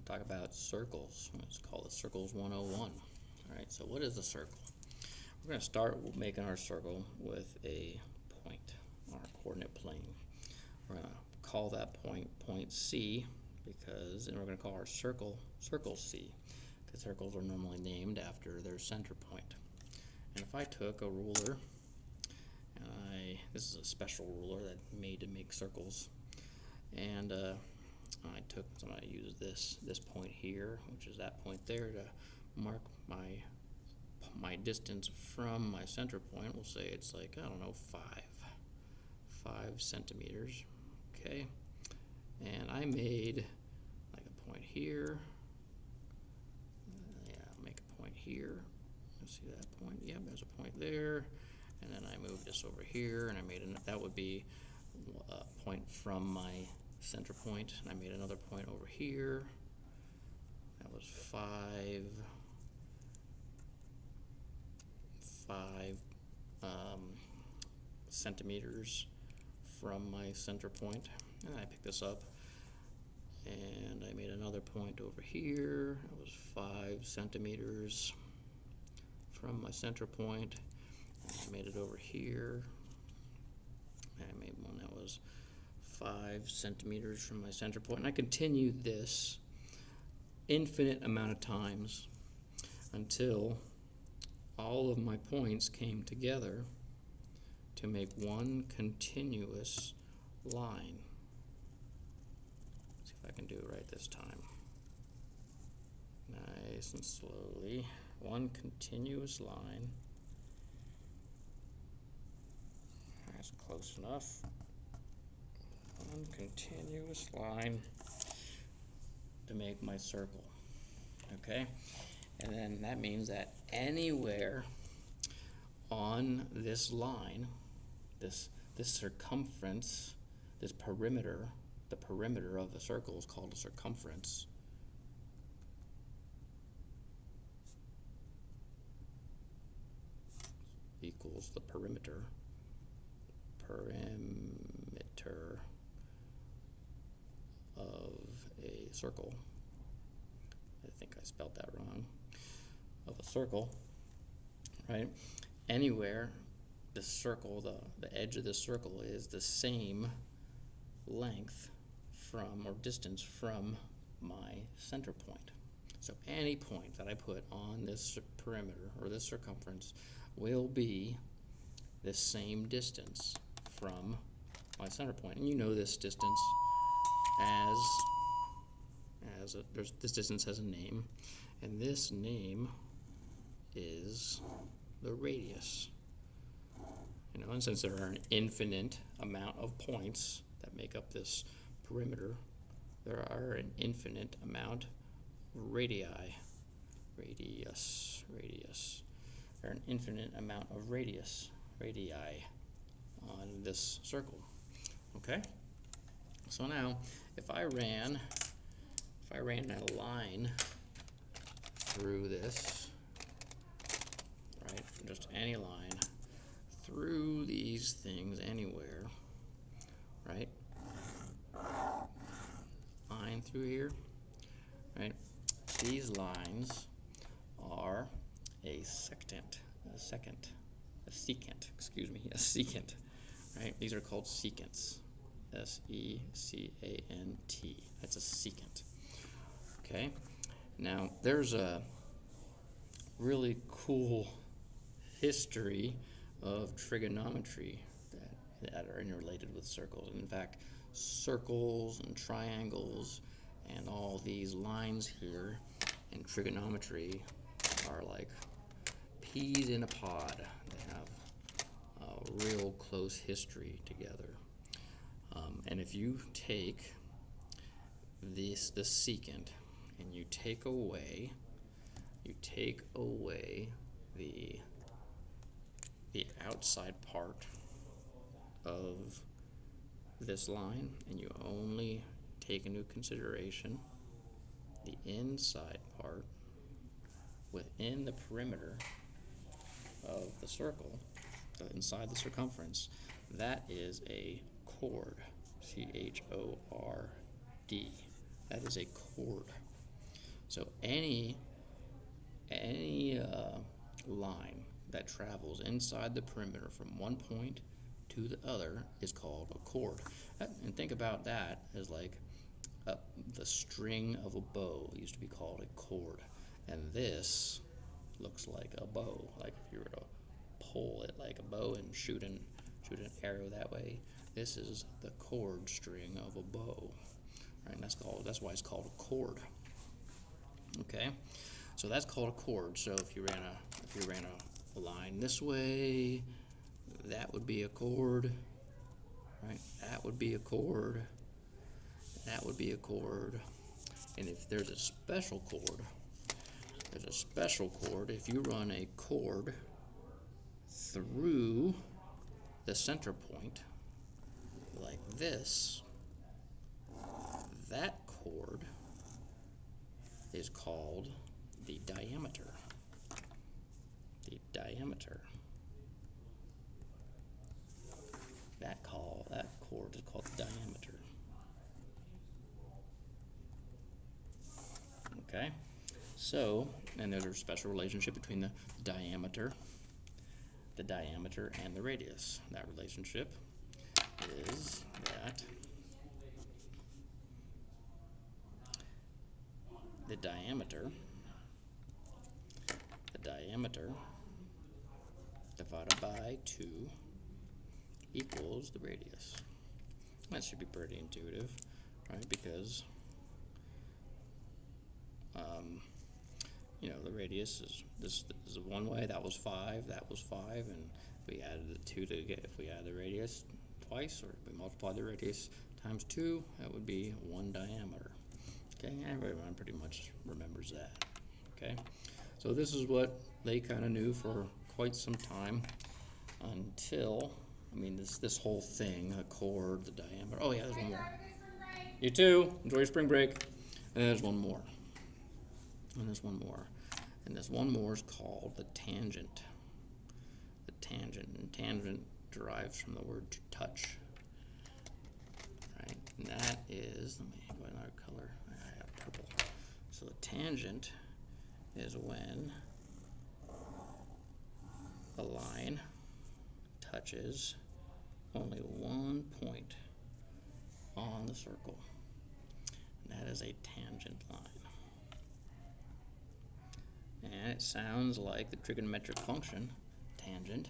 talk about circles. It's called the Circles 101. All right, so what is a circle? We're going to start making our circle with a point on our coordinate plane. We're going to call that point C, because, and we're going to call our circle C, because circles are normally named after their center point. And if I took a ruler, and this is a special ruler that made to make circles, and so I'm going to use this point here, which is that point there, to mark my distance from my center point. We'll say it's like, I don't know, 5 centimeters. Okay, and I made like a point here. I'll make a point here. Let's see that point. Yep, there's a point there. And then I moved this over here, and I made that would be a point from my center point, and I made another point over here. That was 5 centimeters from my center point. And I picked this up, and I made another point over here. It was 5 centimeters from my center point. And I made it over here. And I made one that was 5 centimeters from my center point. And I continued this infinite amount of times until all of my points came together to make one continuous line. Let's see if I can do it right this time. Nice and slowly. One continuous line. That's close enough. One continuous line to make my circle. Okay? And then that means that anywhere on this line, this circumference, this perimeter, the perimeter of the circle is called a circumference. Equals the perimeter of a circle. I think I spelled that wrong. Of a circle, right? Anywhere the circle, the edge of this circle is the same length from, or distance from, my center point. So any point that I put on this perimeter or this circumference will be the same distance from my center point. And you know this distance this distance has a name, and this name is the radius. And since there are an infinite amount of points that make up this perimeter, there are an infinite amount of radii. Radius. There are an infinite amount of radii on this circle. Okay? So now, if I ran a line through this, right, just any line through these things anywhere, right, line through here, right, these lines are a secant, right? These are called secants, S-E-C-A-N-T. That's a secant. Okay, now there's a really cool history of trigonometry that are interrelated with circles. And in fact, circles and triangles and all these lines here in trigonometry are like peas in a pod. They have a real close history together. And if you take the secant and you take away the outside part of this line, and you only take into consideration the inside part within the perimeter of the circle, inside the circumference, that is a chord. C-H-O-R-D. That is a chord. So any line that travels inside the perimeter from one point to the other is called a chord. And think about that as like the string of a bow used to be called a chord. And this looks like a bow. Like if you were to pull it like a bow and shoot an arrow that way, this is the chord string of a bow. Right? And that's why it's called a chord. Okay? So that's called a chord. So if you ran a line this way, that would be a chord, right? That would be a chord. That would be a chord. And if there's a special chord, if you run a chord through the center point like this, that chord is called the diameter. The diameter. That chord is called the diameter. Okay? So, and there's a special relationship between the diameter and the radius. That relationship is that the diameter divided by 2 equals the radius. That should be pretty intuitive, right? Because the radius is this is one way. That was 5. That was 5, and we added the 2 to get. If we add the radius twice, or we multiply the radius times 2, that would be 1 diameter. Okay, everyone pretty much remembers that. Okay, so this is what they kind of knew for quite some time until, this whole thing, a chord, the diameter. Oh yeah, there's one more. You too. Enjoy your spring break. And there's one more. And there's one more. And this one more is called the tangent. The tangent. And tangent derives from the word to touch. Right? And that is, let me go another color. I have purple. So the tangent is when a line touches only one point on the circle. And that is a tangent line. And it sounds like the trigonometric function, tangent.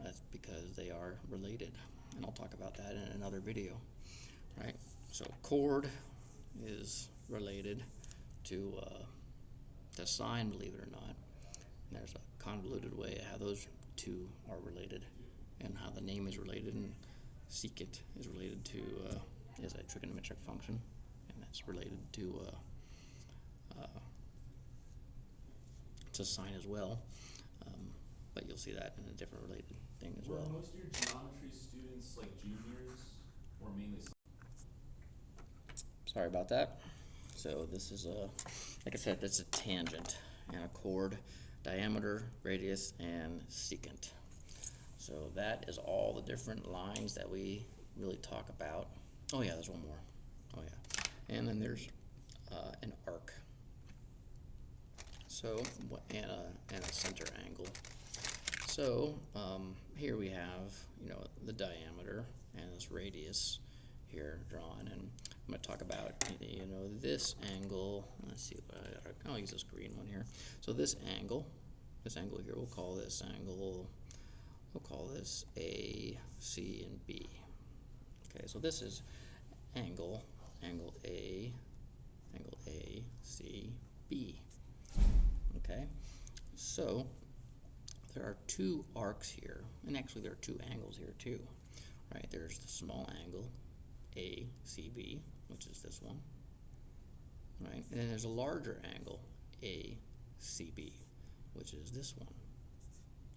That's because they are related. And I'll talk about that in another video. Right? So chord is related to sine, believe it or not. And there's a convoluted way how those two are related and how the name is related. And secant is related to, is a trigonometric function. And that's related to sine as well, but you'll see that in a different related thing as well. Were most of your geometry students like juniors, or mainly? Sorry about that. So this is like I said, that's a tangent and a chord, diameter, radius, and secant. So that is all the different lines that we really talk about. Oh yeah, there's one more. Oh yeah, and then there's an arc. So, and a center angle. So, here we have, the diameter and this radius here drawn, and I'm going to talk about, this angle. Let's see, I'll use this green one here. So this angle here, we'll call this A, C, and B. Okay, so this is angle A, C, B. Okay, so there are 2 arcs here, and actually there are 2 angles here too, right? There's the small angle, ACB, which is this one, right? And then there's a larger angle, ACB, which is this one,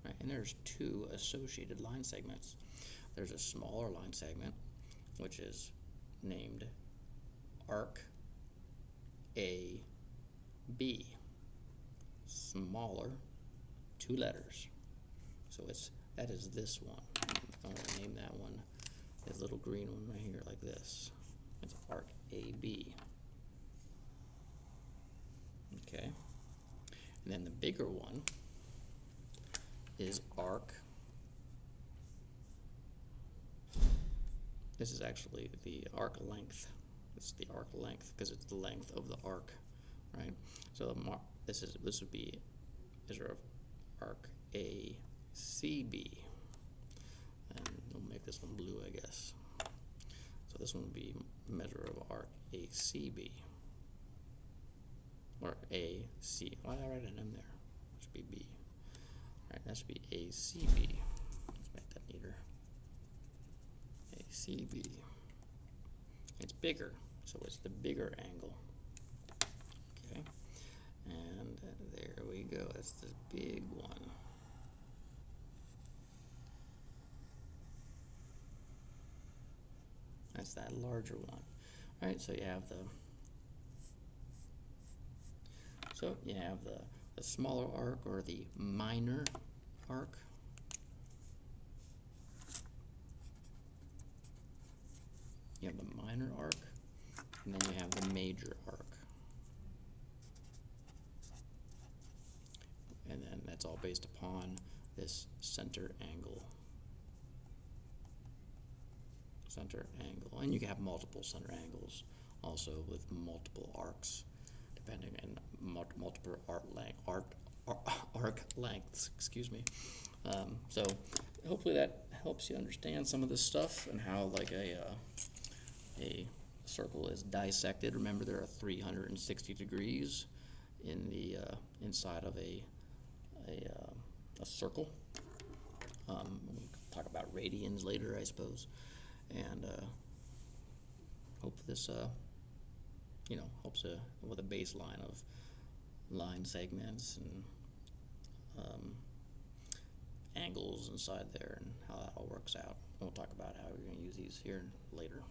right? And there's 2 associated line segments. There's a smaller line segment, which is named arc AB. Smaller, 2 letters. So that is this one. I'm going to name that one, this little green one right here, like this. It's arc AB. bigger one is arc. This is actually the arc length. This is the arc length because it's the length of the arc, right? So this would be measure of arc ACB, and we'll make this one blue, I guess. So this one would be measure of arc ACB, or AC. Why did I write an M there? It should be B. All right, that should be ACB. Let's make that neater. ACB. It's bigger, so it's the bigger angle. Okay, and there we go. That's the big one. That's that larger one. All right, so you have the smaller arc, or the minor arc. You have the minor arc, and then you have the major arc. And then that's all based upon this center angle. Center angle. And you can have multiple center angles also with multiple arcs, depending on multiple arc lengths, excuse me. So hopefully that helps you understand some of this stuff and how like a circle is dissected. Remember, there are 360 degrees in the inside of a circle. We'll talk about radians later, I suppose, and hope this helps with a baseline of line segments and angles inside there and how that all works out. We'll talk about how we're going to use these here later.